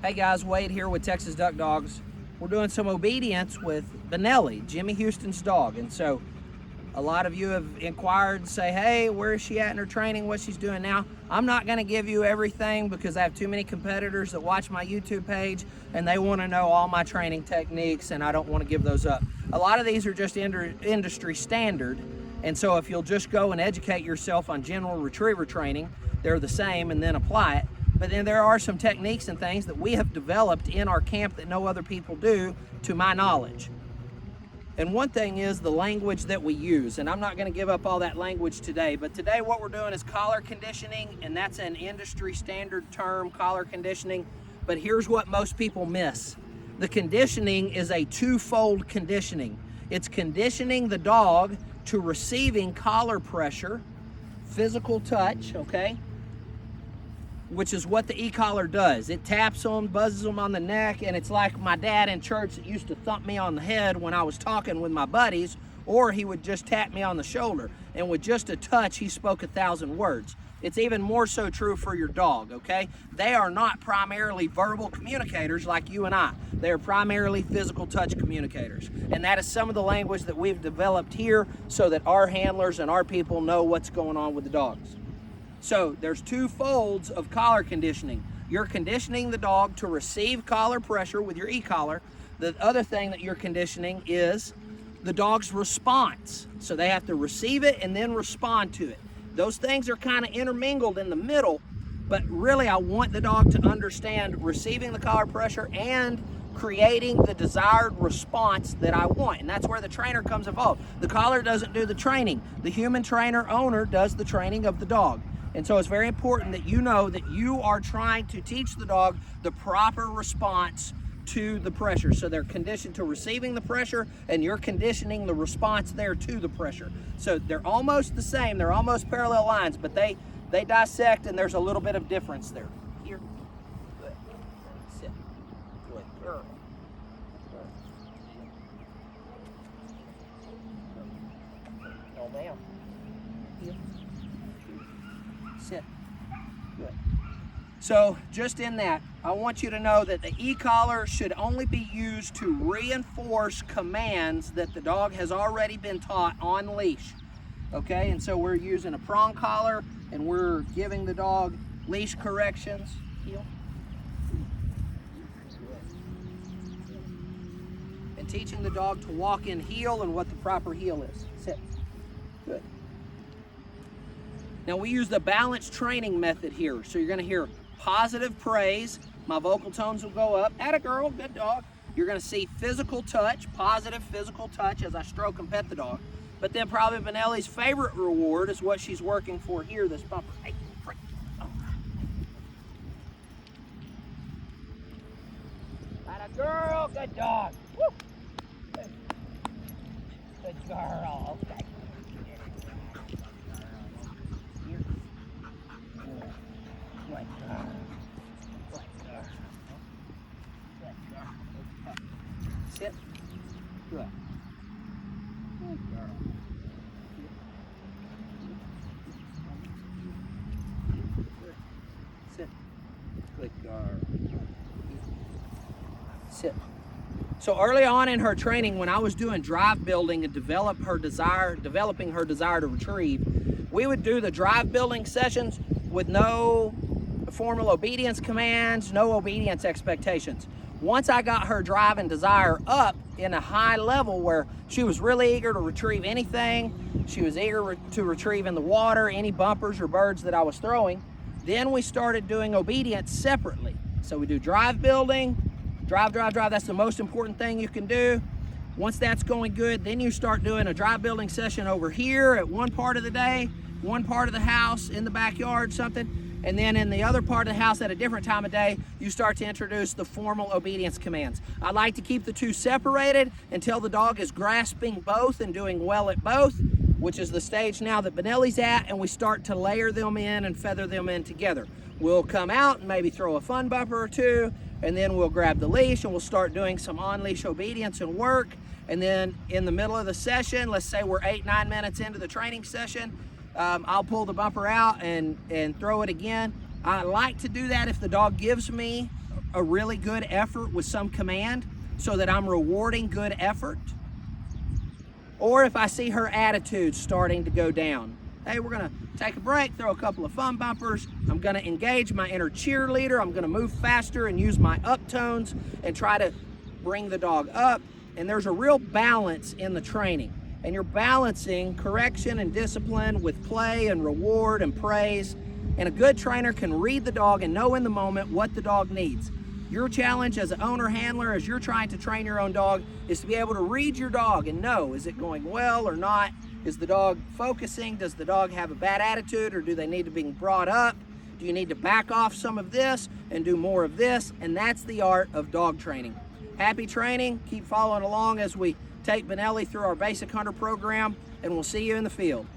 Hey guys, Wade here with Texas Duck Dogs. We're doing some obedience with Benelli, Jimmy Houston's dog. And so a lot of you have inquired and say, hey, where is she at in her training, what she's doing now? I'm not gonna give you everything because I have too many competitors that watch my YouTube page and they wanna know all my training techniques and I don't wanna give those up. A lot of these are just industry standard. And so if you'll just go and educate yourself on general retriever training, they're the same, and then apply it. But then there are some techniques and things that we have developed in our camp that no other people do, to my knowledge. And one thing is the language that we use, and I'm not going to give up all that language today, but today what we're doing is collar conditioning, and that's an industry standard term, collar conditioning. But here's what most people miss. The conditioning is a twofold conditioning. It's conditioning the dog to receiving collar pressure, physical touch, okay? Which is what the e-collar does. It taps them, buzzes them on the neck, and it's like my dad in church that used to thump me on the head when I was talking with my buddies, or he would just tap me on the shoulder. And with just a touch, he spoke 1,000 words. It's even more so true for your dog, okay? They are not primarily verbal communicators like you and I. They are primarily physical touch communicators. And that is some of the language that we've developed here so that our handlers and our people know what's going on with the dogs. So there's two folds of collar conditioning. You're conditioning the dog to receive collar pressure with your e-collar. The other thing that you're conditioning is the dog's response. So they have to receive it and then respond to it. Those things are kind of intermingled in the middle, but really I want the dog to understand receiving the collar pressure and creating the desired response that I want. And that's where the trainer comes involved. The collar doesn't do the training. The human trainer owner does the training of the dog. And so it's very important that you know that you are trying to teach the dog the proper response to the pressure. So they're conditioned to receiving the pressure and you're conditioning the response there to the pressure. So they're almost the same, they're almost parallel lines, but they dissect and there's a little bit of difference there. Here, good, sit, good girl. All down, here. Sit. Good. So just in that, I want you to know that the e-collar should only be used to reinforce commands that the dog has already been taught on leash. Okay, and so we're using a prong collar and we're giving the dog leash corrections. Heel. And teaching the dog to walk in heel and what the proper heel is. Sit. Good. Now we use the balance training method here. So you're gonna hear positive praise. My vocal tones will go up. Atta girl, good dog. You're gonna see physical touch, positive physical touch as I stroke and pet the dog. But then probably Benelli's favorite reward is what she's working for here, this bumper. Hey, freak. Oh. Atta girl, good dog. Woo. Good girl, okay. Sit. Good. Good girl. Sit. Good girl. Sit. So early on in her training, when I was doing drive building and developing her desire to retrieve, we would do the drive building sessions with no formal obedience commands, no obedience expectations. Once I got her drive and desire up in a high level where she was really eager to retrieve anything, she was eager to retrieve in the water, any bumpers or birds that I was throwing, then we started doing obedience separately. So we do drive building, drive, that's the most important thing you can do. Once that's going good, then you start doing a drive building session over here at one part of the day, one part of the house, in the backyard, something. And then in the other part of the house at a different time of day, you start to introduce the formal obedience commands. I like to keep the two separated until the dog is grasping both and doing well at both, which is the stage now that Benelli's at, and we start to layer them in and feather them in together. We'll come out and maybe throw a fun bumper or two, and then we'll grab the leash and we'll start doing some on-leash obedience and work. And then in the middle of the session, let's say we're 8-9 minutes into the training session, I'll pull the bumper out and throw it again. I like to do that if the dog gives me a really good effort with some command so that I'm rewarding good effort, or if I see her attitude starting to go down. Hey, we're gonna take a break, throw a couple of fun bumpers. I'm gonna engage my inner cheerleader. I'm gonna move faster and use my uptones and try to bring the dog up. And there's a real balance in the training. And you're balancing correction and discipline with play and reward and praise. And a good trainer can read the dog and know in the moment what the dog needs. Your challenge as an owner handler, as you're trying to train your own dog, is to be able to read your dog and know, is it going well or not? Is the dog focusing? Does the dog have a bad attitude, or do they need to be brought up? Do you need to back off some of this and do more of this? And that's the art of dog training. Happy training. Keep following along as we take Benelli through our Basic Hunter program, and we'll see you in the field.